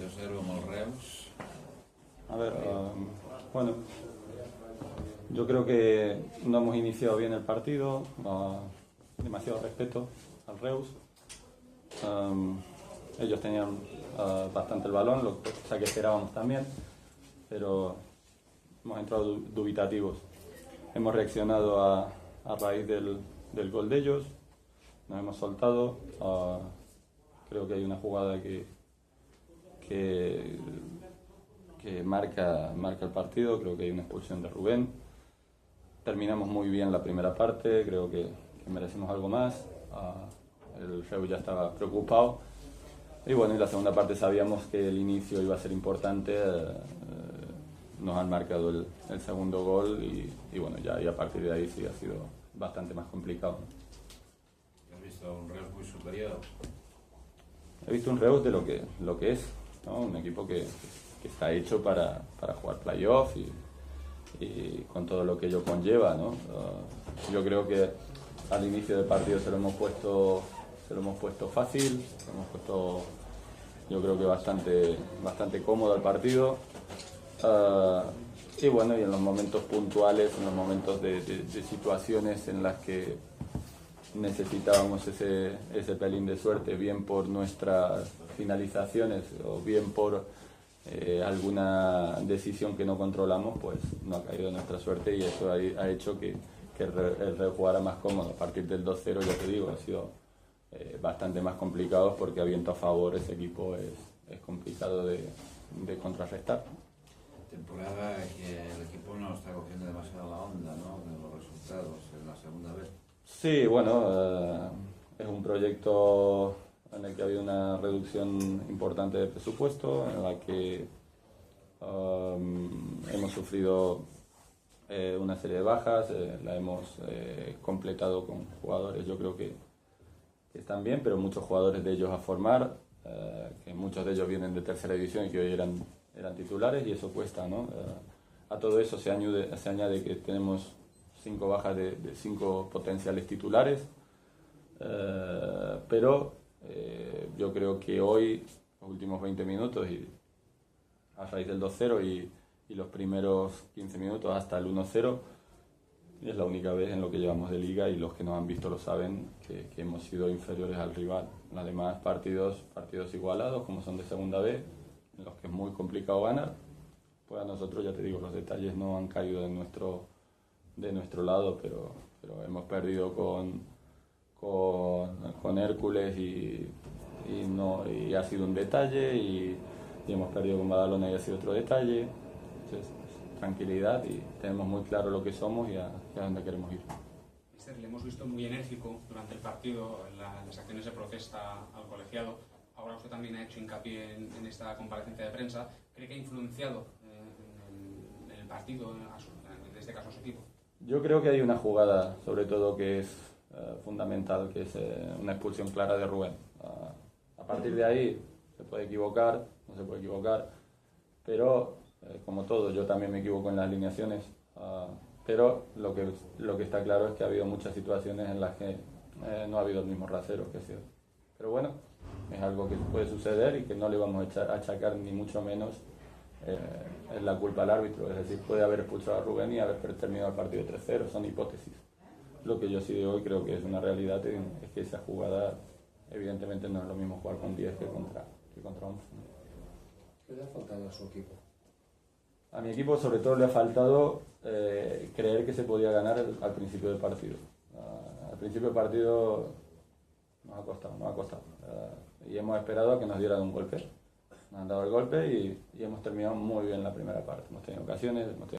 0-0 amb el Reus. A ver, bueno, yo creo que no hemos iniciado bien el partido, demasiado respeto al Reus. Ellos tenían bastante el balón, lo que esperábamos también, pero hemos entrado dubitativos. Hemos reaccionado a raíz del gol de ellos, nos hemos soltado. Creo que hay una jugada que marca el partido. Creo que hay una expulsión de Rubén. Terminamos muy bien la primera parte, creo que merecemos algo más. El Reus ya estaba preocupado y bueno, en la segunda parte sabíamos que el inicio iba a ser importante. Nos han marcado el segundo gol y bueno, ya y a partir de ahí sí ha sido bastante más complicado. ¿Has visto un Reus muy superior? He visto un Reus de lo que es, ¿no? Un equipo que está hecho para jugar playoff y con todo lo que ello conlleva, ¿no? Yo creo que al inicio del partido se lo hemos puesto fácil, se lo hemos puesto, yo creo que bastante cómodo al partido. Y bueno, y en los momentos puntuales, en los momentos de situaciones en las que necesitábamos ese pelín de suerte, bien por nuestras finalizaciones o bien por alguna decisión que no controlamos, pues no ha caído nuestra suerte y eso ha hecho que el Reus jugara más cómodo. A partir del 2-0, ya te digo, ha sido bastante más complicado porque a viento a favor ese equipo es complicado de contrarrestar. Temporada que el equipo no está cogiendo demasiado la onda, ¿no? De los resultados en la segunda vez. Sí, bueno, es un proyecto en el que ha habido una reducción importante de presupuesto, en la que hemos sufrido una serie de bajas, la hemos completado con jugadores, yo creo que están bien, pero muchos jugadores de ellos a formar, que muchos de ellos vienen de tercera división y que hoy eran titulares y eso cuesta, ¿no? A todo eso se añade que tenemos 5 bajas de 5 potenciales titulares, pero yo creo que hoy, los últimos 20 minutos y a raíz del 2-0 y los primeros 15 minutos hasta el 1-0, es la única vez en lo que llevamos de liga y los que nos han visto lo saben que hemos sido inferiores al rival. Los demás partidos igualados, como son de segunda B, en los que es muy complicado ganar, pues a nosotros, ya te digo, los detalles no han caído de nuestro lado, pero hemos perdido con Hércules y ha sido un detalle y hemos perdido con Badalona y ha sido otro detalle. Entonces, tranquilidad y tenemos muy claro lo que somos y a dónde queremos ir. Mister, le hemos visto muy enérgico durante el partido en las acciones de protesta al colegiado. Ahora usted también ha hecho hincapié en esta comparecencia de prensa. ¿Cree que ha influenciado en el partido, en este caso a su equipo? Yo creo que hay una jugada, sobre todo, que es fundamental, que es una expulsión clara de Rubén. A partir de ahí se puede equivocar, no se puede equivocar, pero como todo, yo también me equivoco en las alineaciones, pero lo que está claro es que ha habido muchas situaciones en las que no ha habido el mismo rasero, que es cierto. Pero bueno, es algo que puede suceder y que no le vamos a achacar ni mucho menos la culpa al árbitro. Es decir, puede haber expulsado a Rubén y haber terminado el partido 3-0, son hipótesis. Lo que yo sí de hoy creo que es una realidad es que esa jugada evidentemente no es lo mismo jugar con 10 que contra 11. ¿Qué le ha faltado a su equipo? A mi equipo sobre todo le ha faltado creer que se podía ganar al principio del partido. Al principio del partido nos ha costado. Y hemos esperado a que nos dieran un golpe. Nos han dado el golpe y hemos terminado muy bien la primera parte. Hemos tenido ocasiones, hemos tenido